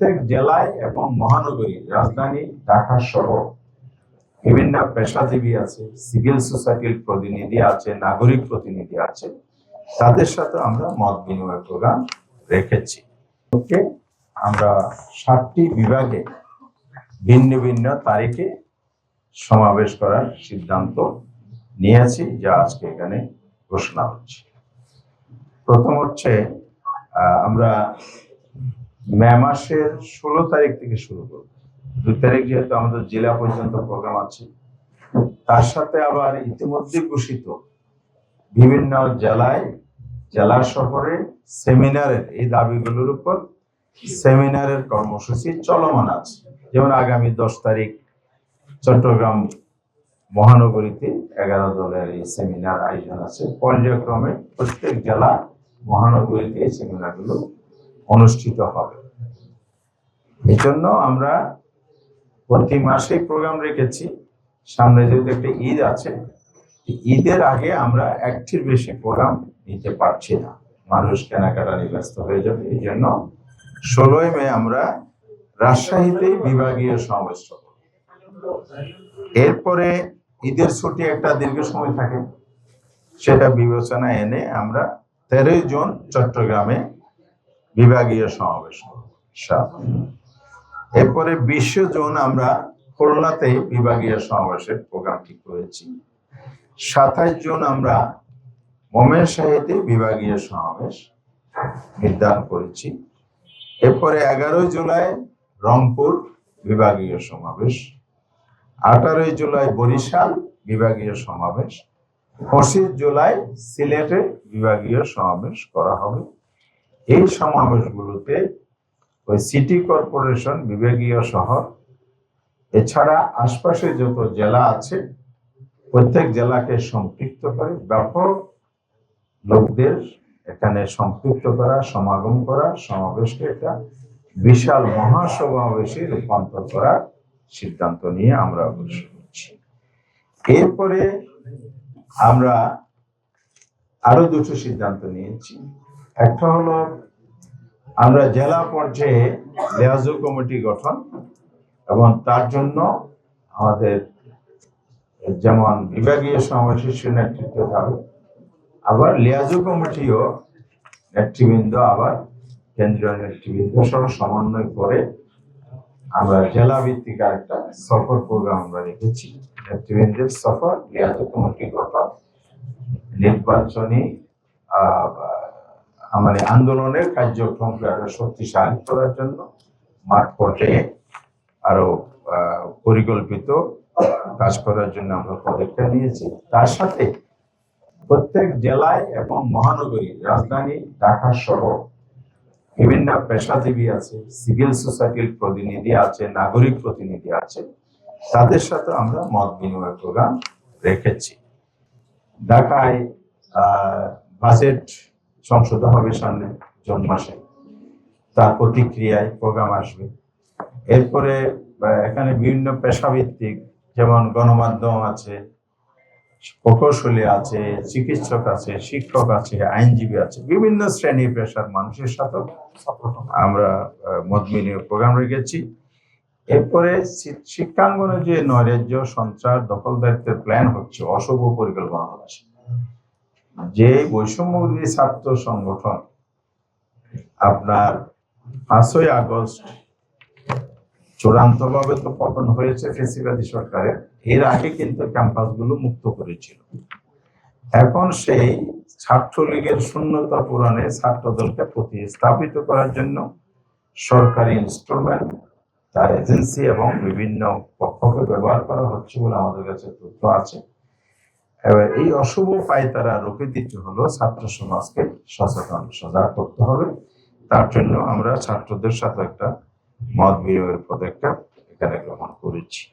প্রত্যেক জেলায় এবং মহানগরী রাজধানী ঢাকা সহ বিভিন্ন পেশাজীবী আছে, সিভিল সোসাইটির প্রতিনিধি আছে, নাগরিক প্রতিনিধি আছে, তাদের সাথে আমরা মত বিনিময় প্রোগ্রাম রেখেছি। আমরা 7টি বিভাগে ভিন্ন ভিন্ন তারিখে সমাবেশ করার সিদ্ধান্ত নিয়েছি, যা আজকে এখানে ঘোষণা হচ্ছে। প্রথম হচ্ছে আমরা মে মাসের 16 তারিখ থেকে শুরু করব। 2 তারিখ যেহেতু আমাদের জেলা পর্যন্ত প্রোগ্রাম আছে, তার সাথে আবার ইতিমধ্যে ঘোষিত বিভিন্ন জেলা শহরে সেমিনারের এই দাবিগুলোর উপর সেমিনারের কর্মসূচি চলমান আছে। যেমন আগামী 10 তারিখ চট্টগ্রাম মহানগরীতে 11 দলের এই সেমিনার আয়োজন আছে। পর্যায়ক্রমে প্রত্যেক জেলা মহানগরীতে এই সেমিনারগুলো অনুষ্ঠিত হবে। এই জন্য আমরা প্রতি মাসে প্রোগ্রাম রেখেছি। সামনে যেহেতু একটা ঈদ আছে, ঈদের আগে আমরা একটির বেশি প্রোগ্রাম নিতে পারছি না, মানুষ কেনাকাটা নিয়ে ব্যস্ত হয়ে যাবে। এই জন্য 16 মে আমরা রাজশাহীতে বিভাগীয় সমাবেশ করব। এরপরে ঈদের ছুটি একটা দীর্ঘ সময় থাকে, সেটা বিবেচনায় এনে আমরা 13 জুন চট্টগ্রামে বিভাগীয় সমাবেশ করব। এরপরে 20 জুন আমরা খুলনাতে বিভাগীয় সমাবেশের প্রোগ্রাম ঠিক করেছি। 27 জুন আমরা ময়মনসিংহতে বিভাগীয় সমাবেশ নির্ধারণ করেছি। এরপরে 11 জুলাই রংপুর বিভাগীয় সমাবেশ, 18 জুলাই বরিশাল বিভাগীয় সমাবেশ, 25 জুলাই সিলেটে বিভাগীয় সমাবেশ করা হবে। এই সমাবেশগুলোতে ওই সিটি কর্পোরেশন, বিভাগীয় শহর, এছাড়া আশপাশে যত জেলা আছে প্রত্যেক জেলাকে সম্পৃক্ত করে ব্যাপক লোকদের এখানে সম্পৃক্ত করা, সমাগম করা, সমাবেশকে একটা বিশাল মহাসমাবেশে রূপান্তর করার সিদ্ধান্ত নিয়ে আমরা অগ্রসর হচ্ছি। এরপরে আমরা আরো 2টো সিদ্ধান্ত নিয়েছি। একটা হলো আমরা জেলা পর্যায়ে লিয়াজু কমিটি গঠন, এবং তার জন্য আমাদের যেমন বিভাগীয় সমাবেশের নেতৃত্ব থাকবে, আবার লিয়াজু কমিটিও নেতৃবৃন্দ, আবার কেন্দ্রীয় নেতৃবৃন্দ সহ সমন্বয় করে আমরা জেলা ভিত্তিক একটা সফর প্রোগ্রাম আমরা রেখেছি। নেতৃবৃন্দের সফর, লিয়াজু কমিটি গঠন, নির্বাচনী মানে আন্দোলনের কার্যক্রমকে আরো শক্তিশালী করার জন্য মাঠ পর্যায়ে আরো পরিকল্পিত কাজ করার জন্য আমরা পদক্ষেপ নিয়েছি। তার সাথে প্রত্যেক জেলায় এবং মহানগরী রাজধানী ঢাকা সহ বিভিন্ন পেশাজীবী আছে, সিভিল সোসাইটির প্রতিনিধি আছে, নাগরিক প্রতিনিধি আছে, তাদের সাথে আমরা মত বিনিময় প্রোগ্রাম রেখেছি। ঢাকায় বাজেট সংশোধন হবে সামনে জুন মাসে, তার প্রতিক্রিয়ায় প্রোগ্রাম আসবে। এরপরে এখানে বিভিন্ন পেশাভিত্তিক, যেমন গণমাধ্যম আছে, প্রকৌশলী আছে, চিকিৎসক আছে, শিক্ষক আছে, আইনজীবী আছে, বিভিন্ন শ্রেণী পেশার মানুষের সাথে আমরা মত বিনিময় প্রোগ্রাম রেখেছি। এরপরে শিক্ষাঙ্গনে যে নৈরাজ্য, সন্ত্রাস, দখলদারিত্বের প্ল্যান হচ্ছে, অশুভ পরিকল্পনা হচ্ছে, যে বৈষম্যবিরোধী ছাত্র সংগঠন আপনার 5ই আগস্ট চূড়ান্তভাবে তো পতন হয়েছে ফ্যাসিবাদী সরকারের, এর আগে কিন্তু ক্যাম্পাসগুলো মুক্ত করেছিল। এখন সেই ছাত্রলীগের শূন্যতা পূরণে ছাত্রদলকে প্রতিস্থাপিত করার জন্য সরকারি ইনস্ট্রুমেন্ট, তার এজেন্সি এবং বিভিন্ন পক্ষকে ব্যবহার করা হচ্ছে বলে আমাদের কাছে তথ্য আছে। এবার এই অশুভ পায়তারা রুখে দিতে হলো ছাত্র সমাজকে সচেতন, সজাগ করতে হবে। তার জন্য আমরা ছাত্রদের সাথে একটা মত বিনিময়ের পদক্ষেপ এখানে গ্রহণ করেছি।